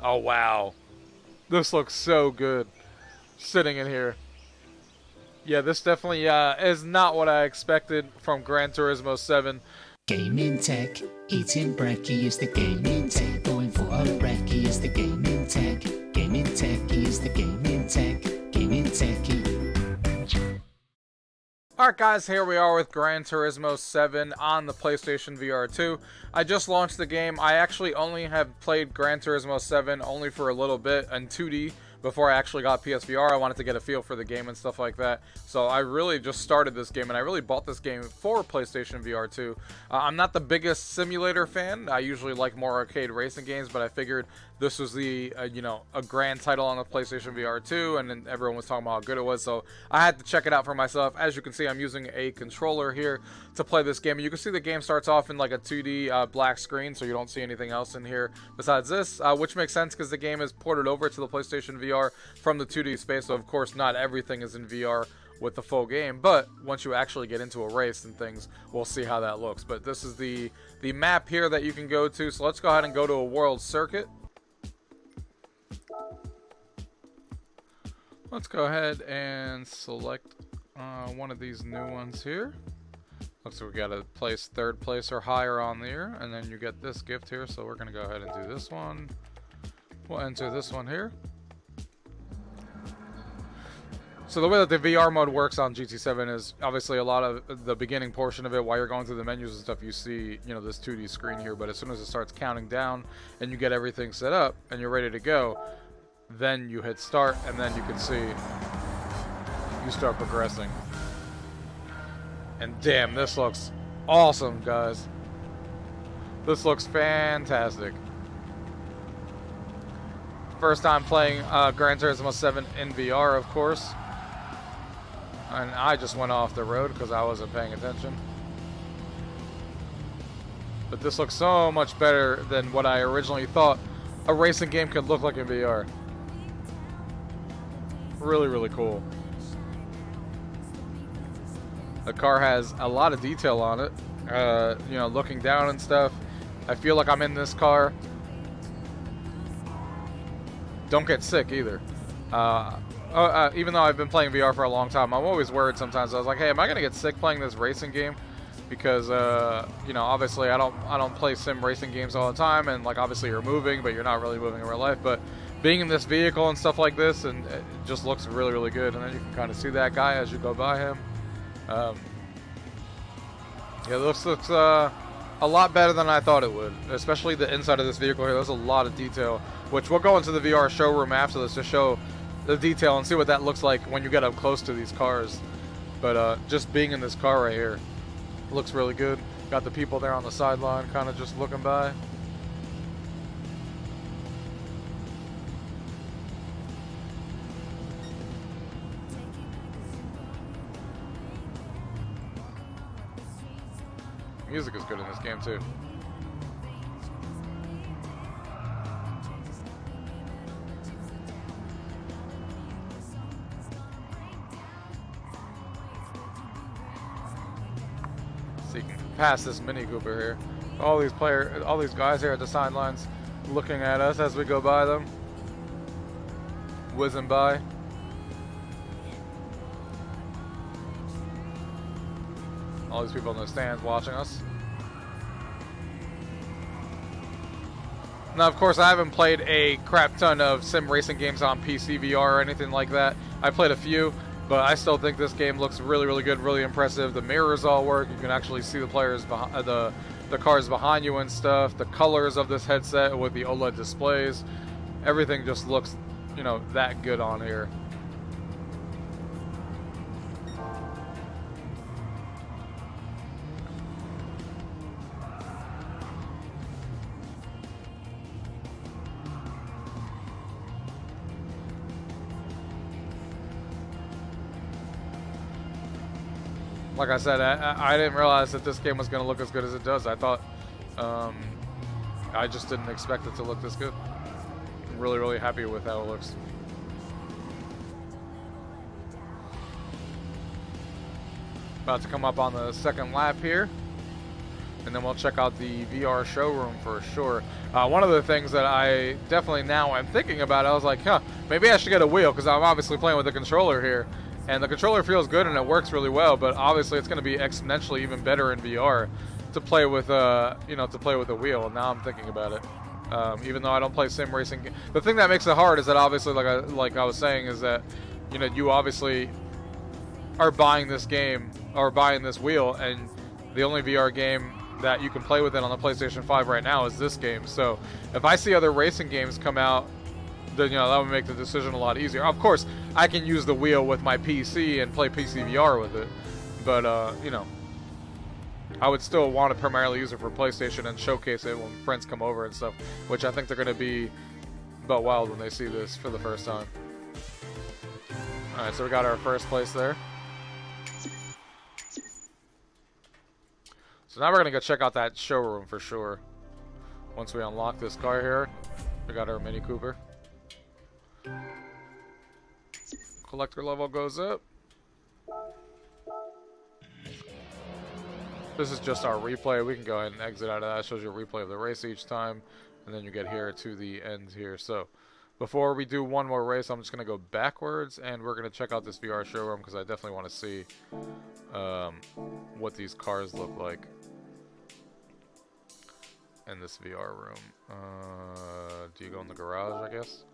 Oh, wow. This looks so good. Sitting in here. Yeah, this definitely is not what I expected from Gran Turismo 7. Gaming tech, eating brekkie is the gaming tech. Going for a brekkie is the gaming tech. Gaming techie is the gaming tech. Gaming techie. Alright guys, here we are with Gran Turismo 7 on the PlayStation VR2. I just launched the game. I actually only have played Gran Turismo 7 only for a little bit in 2D before I actually got PSVR. I wanted to get a feel for the game and stuff like that. So I really just started this game, and I really bought this game for PlayStation VR2. I'm not the biggest simulator fan. I usually like more arcade racing games, but I figured this was the, a grand title on the PlayStation VR2, and then everyone was talking about how good it was, so I had to check it out for myself. As you can see, I'm using a controller here to play this game. And you can see the game starts off in like a 2D black screen, so you don't see anything else in here besides this, which makes sense because the game is ported over to the PlayStation VR from the 2D space, so of course not everything is in VR with the full game, but once you actually get into a race and things, we'll see how that looks. But this is the map here that you can go to, so let's go ahead and go to a world circuit. Let's go ahead and select one of these new ones here. Looks like we got to place third place or higher on there, and then you get this gift here, so we're going to go ahead and do this one. We'll enter this one here. So the way that the VR mode works on GT7 is obviously a lot of the beginning portion of it, while you're going through the menus and stuff, you see, this 2D screen here, but as soon as it starts counting down and you get everything set up and you're ready to go, then you hit start, and then you can see you start progressing. And damn, this looks awesome, guys. This looks fantastic. First time playing Gran Turismo 7 in VR, of course. And I just went off the road because I wasn't paying attention. But this looks so much better than what I originally thought a racing game could look like in VR. Really, really cool. The car has a lot of detail on it. Looking down and stuff. I feel like I'm in this car. Don't get sick either. Even though I've been playing VR for a long time, I'm always worried sometimes. I was like, hey, am I gonna get sick playing this racing game? Because obviously I don't play sim racing games all the time, and like obviously you're moving, but you're not really moving in real life. But being in this vehicle and stuff like this, and it just looks really, really good. And then you can kind of see that guy as you go by him. This looks a lot better than I thought it would, especially the inside of this vehicle here. There's a lot of detail, which we'll go into the VR showroom after this to show the detail and see what that looks like when you get up close to these cars. But just being in this car right here looks really good. Got the people there on the sideline kind of just looking by. Music is good in this game too. So you can pass this Mini Cooper here. All these guys here at the sidelines looking at us as we go by them. Whizzing by. All these people in the stands watching us. Now, of course, I haven't played a crap ton of sim racing games on PC VR or anything like that. I played a few, but I still think this game looks really, really good, really impressive. The mirrors all work. You can actually see the players behind the cars behind you and stuff. The colors of this headset with the OLED displays, everything just looks, that good on here. Like I said, I didn't realize that this game was going to look as good as it does. I thought, I just didn't expect it to look this good. I'm really, really happy with how it looks. About to come up on the second lap here. and then we'll check out the VR showroom for sure. One of the things that I definitely now am thinking about, I was like, huh, maybe I should get a wheel, because I'm obviously playing with the controller here, and the controller feels good and it works really well, but obviously it's going to be exponentially even better in VR to play with to play with a wheel. And now I'm thinking about it. Even though I don't play sim racing, the thing that makes it hard is that obviously, like I was saying, is that you obviously are buying this game or buying this wheel, and the only VR game that you can play with it on the PlayStation 5 right now is this game. So if I see other racing games come out, then that would make the decision a lot easier. Of course, I can use the wheel with my PC and play PC VR with it, but I would still want to primarily use it for PlayStation and showcase it when friends come over and stuff, which I think they're going to be about wild when they see this for the first time. Alright, so we got our first place there. So now we're going to go check out that showroom for sure. Once we unlock this car here, we got our Mini Cooper. Collector level goes up. This is just our replay. We can go ahead and exit out of that. It shows you a replay of the race each time. And then you get here to the end here. So before we do one more race, I'm just going to go backwards. And we're going to check out this VR showroom because I definitely want to see what these cars look like in this VR room. Do you go in the garage, I guess?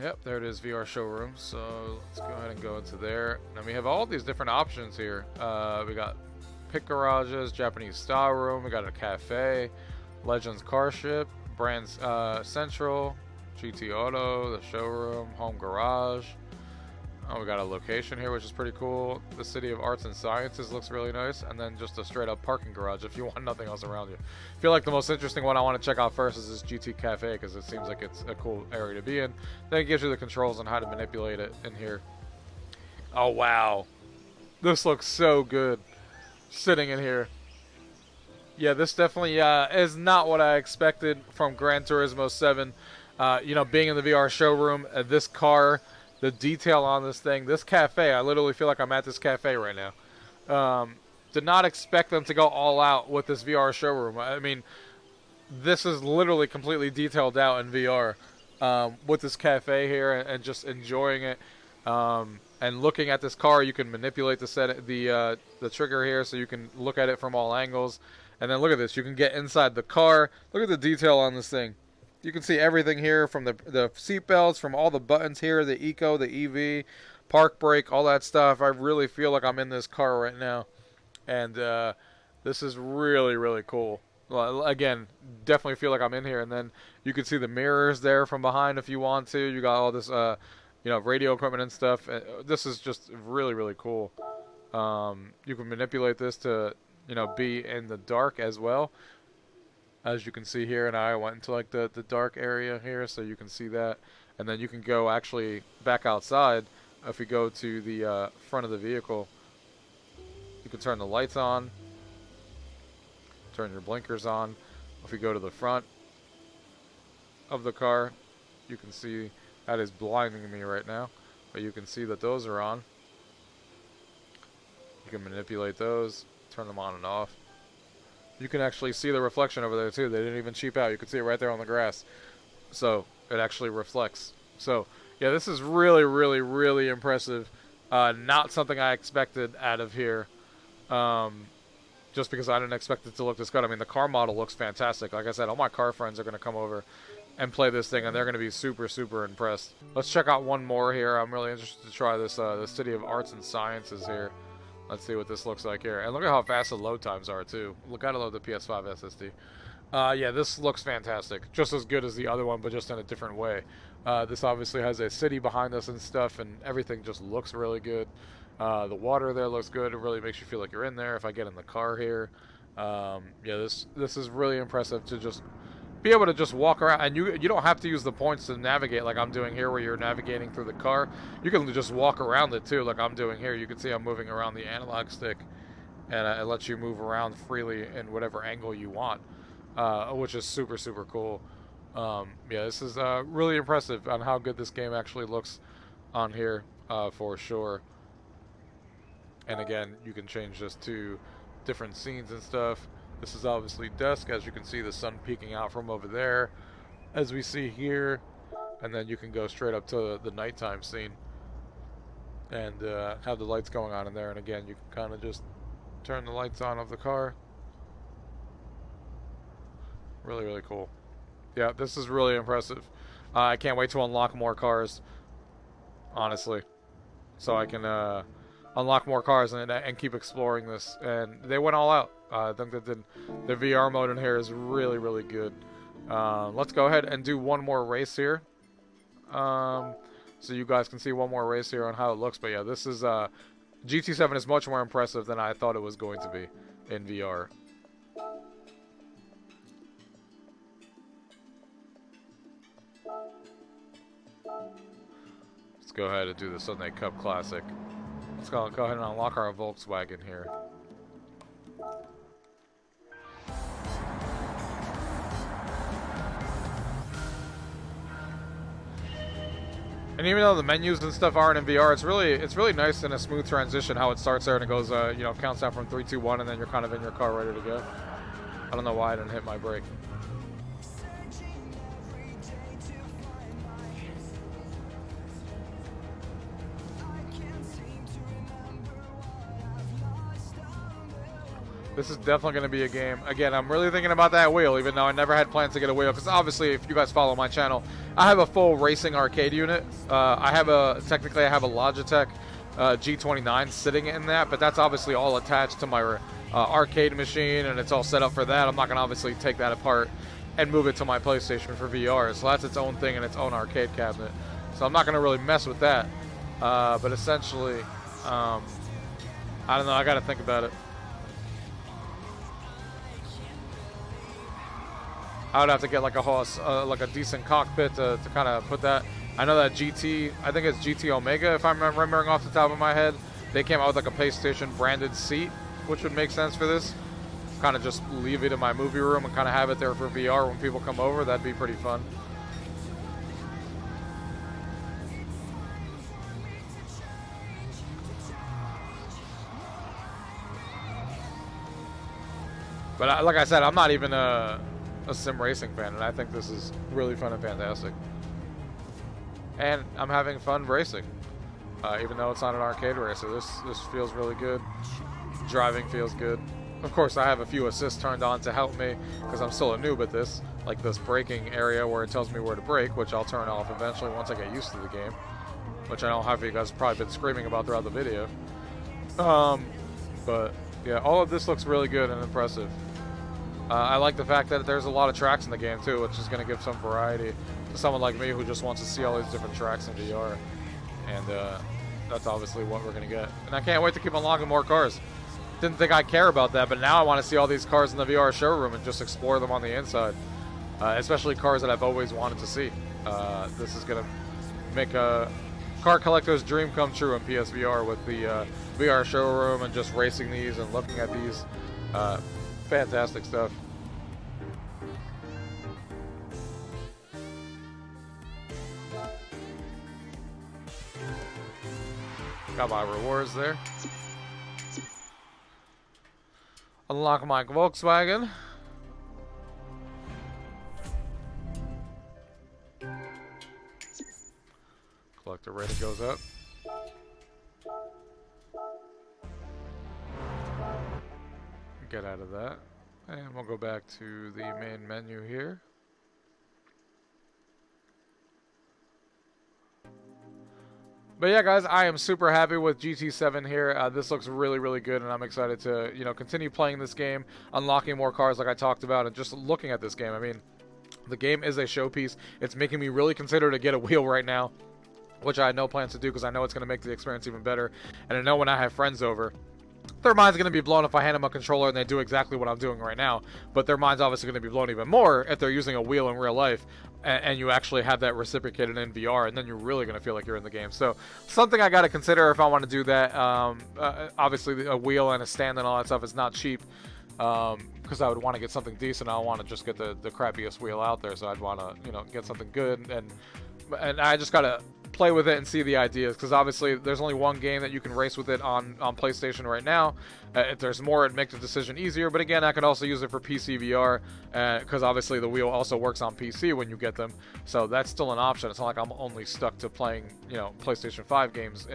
Yep, there it is, VR showroom. So let's go ahead and go into there. And we have all these different options here. We got pit garages, Japanese style room, we got a cafe, Legends car ship, Brands Central, GT Auto, the showroom, home garage. We got a location here, which is pretty cool. The City of Arts and Sciences looks really nice. And then just a straight up parking garage if you want nothing else around you. I feel like the most interesting one I want to check out first is this GT Cafe, because it seems like it's a cool area to be in. Then it gives you the controls on how to manipulate it in here. Oh, wow. This looks so good sitting in here. Yeah, this definitely is not what I expected from Gran Turismo 7. Being in the VR showroom, this car, the detail on this thing, this cafe, I literally feel like I'm at this cafe right now. Did not expect them to go all out with this VR showroom. I mean, this is literally completely detailed out in VR with this cafe here and just enjoying it. And looking at this car, you can manipulate the trigger here so you can look at it from all angles. And then look at this, you can get inside the car. Look at the detail on this thing. You can see everything here from the seat belts, from all the buttons here, the Eco, the EV, park brake, all that stuff. I really feel like I'm in this car right now. And this is really, really cool. Well, again, definitely feel like I'm in here. And then you can see the mirrors there from behind if you want to. You got all this, radio equipment and stuff. This is just really, really cool. You can manipulate this to, be in the dark as well. As you can see here, and I went into like the dark area here, so you can see that. And then you can go actually back outside. If we go to the front of the vehicle, you can turn the lights on, turn your blinkers on. If we go to the front of the car, you can see that is blinding me right now, but you can see that those are on. You can manipulate those, turn them on and off. You can actually see the reflection over there too. They didn't even cheap out. You can see it right there on the grass. So it actually reflects. So yeah, this is really, really, really impressive. Not something I expected out of here. Just because I didn't expect it to look this good. I mean, the car model looks fantastic. Like I said, all my car friends are going to come over and play this thing, and they're going to be super, super impressed. Let's check out one more here. I'm really interested to try this, the City of Arts and Sciences here. Let's see what this looks like here. And look at how fast the load times are, too. Gotta load the PS5 SSD. Yeah, this looks fantastic. Just as good as the other one, but just in a different way. This obviously has a city behind us and stuff, and everything just looks really good. The water there looks good. It really makes you feel like you're in there. If I get in the car here, yeah, this is really impressive to just be able to just walk around, and you don't have to use the points to navigate like I'm doing here, where you're navigating through the car. You can just walk around it too, like I'm doing here. You can see I'm moving around the analog stick, and it lets you move around freely in whatever angle you want, which is super, super cool. Yeah, this is really impressive on how good this game actually looks on here, for sure. And again, you can change this to different scenes and stuff. This is obviously dusk, as you can see the sun peeking out from over there, as we see here. And then you can go straight up to the nighttime scene and have the lights going on in there. And again, you can kind of just turn the lights on of the car. Really, really cool. Yeah, this is really impressive. I can't wait to unlock more cars, honestly, so I can unlock more cars and keep exploring this. And they went all out. I think that the VR mode in here is really, really good. Let's go ahead and do one more race here, so you guys can see one more race here on how it looks. But yeah, this is GT7 is much more impressive than I thought it was going to be in VR. Let's go ahead and do the Sunday Cup Classic. Let's go ahead and unlock our Volkswagen here. And even though the menus and stuff aren't in VR, it's really nice and a smooth transition how it starts there and it goes, you know, counts down from 3, 2, 1, and then you're kind of in your car ready to go. I don't know why I didn't hit my brake. This is definitely going to be a game. Again, I'm really thinking about that wheel, even though I never had plans to get a wheel. Because obviously, if you guys follow my channel, I have a full racing arcade unit. Technically, I have a Logitech G29 sitting in that, but that's obviously all attached to my arcade machine, and it's all set up for that. I'm not going to obviously take that apart and move it to my PlayStation for VR. So that's its own thing and its own arcade cabinet. So I'm not going to really mess with that. But essentially, I don't know. I got to think about it. I would have to get like a decent cockpit to kind of put that. I know that GT, I think it's GT Omega, if I'm remembering off the top of my head. They came out with like a PlayStation branded seat, which would make sense for this. Kind of just leave it in my movie room and kind of have it there for VR when people come over. That'd be pretty fun. But like I said, I'm not even a sim racing fan, and I think this is really fun and fantastic. And I'm having fun racing, even though it's not an arcade racer. This feels really good. Driving feels good. Of course, I have a few assists turned on to help me because I'm still a noob at this, like this braking area where it tells me where to brake, which I'll turn off eventually once I get used to the game, which I know half of you guys have probably been screaming about throughout the video. But yeah, all of this looks really good and impressive. I like the fact that there's a lot of tracks in the game too, which is going to give some variety to someone like me who just wants to see all these different tracks in VR. And that's obviously what we're going to get. And I can't wait to keep unlocking more cars. Didn't think I'd care about that, but now I want to see all these cars in the VR showroom and just explore them on the inside. Especially cars that I've always wanted to see. This is going to make a car collector's dream come true in PSVR with the VR showroom and just racing these and looking at these. Fantastic stuff. Got my rewards there. Unlock my Volkswagen. Collector rating goes up. Get out of that, and we'll go back to the main menu here. But yeah, guys, I am super happy with GT7 here. This looks really, really good, and I'm excited to, you know, continue playing this game, unlocking more cars like I talked about, and just looking at this game. I mean, the game is a showpiece. It's making me really consider to get a wheel right now, which I had no plans to do because I know it's going to make the experience even better. And I know when I have friends over, their mind's going to be blown if I hand them a controller and they do exactly what I'm doing right now. But their mind's obviously going to be blown even more if they're using a wheel in real life and you actually have that reciprocated in VR, and then you're really going to feel like you're in the game. So something I got to consider if I want to do that. Obviously, a wheel and a stand and all that stuff is not cheap because I would want to get something decent. I don't want to just get the crappiest wheel out there. So I'd want to, you know, get something good. And I just got to play with it and see the ideas, because obviously there's only one game that you can race with it on PlayStation right now. If there's more, it'd make the decision easier. But again, I can also use it for PC VR, because obviously the wheel also works on PC when you get them. So that's still an option. It's not like I'm only stuck to playing, you know, PlayStation 5 games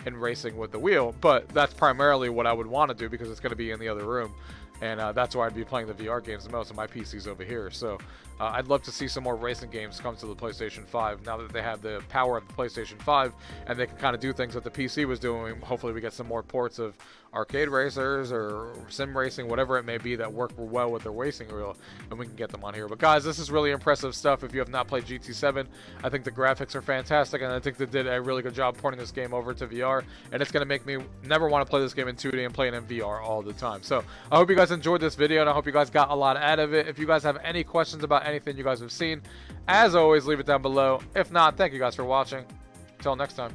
in racing with the wheel. But that's primarily what I would want to do, because it's going to be in the other room. And that's where I'd be playing the VR games the most, and my PC's over here. So I'd love to see some more racing games come to the PlayStation 5 now that they have the power of the PlayStation 5, and they can kind of do things that the PC was doing. Hopefully we get some more ports of arcade racers or sim racing, whatever it may be, that work well with their racing wheel, and we can get them on here. But guys, this is really impressive stuff. If you have not played GT7, I think the graphics are fantastic, and I think they did a really good job porting this game over to VR, and it's going to make me never want to play this game in 2D and play it in VR all the time. So I hope you guys enjoyed this video, and I hope you guys got a lot out of it. If you guys have any questions about anything you guys have seen, as always, leave it down below. If not, thank you guys for watching. Until next time.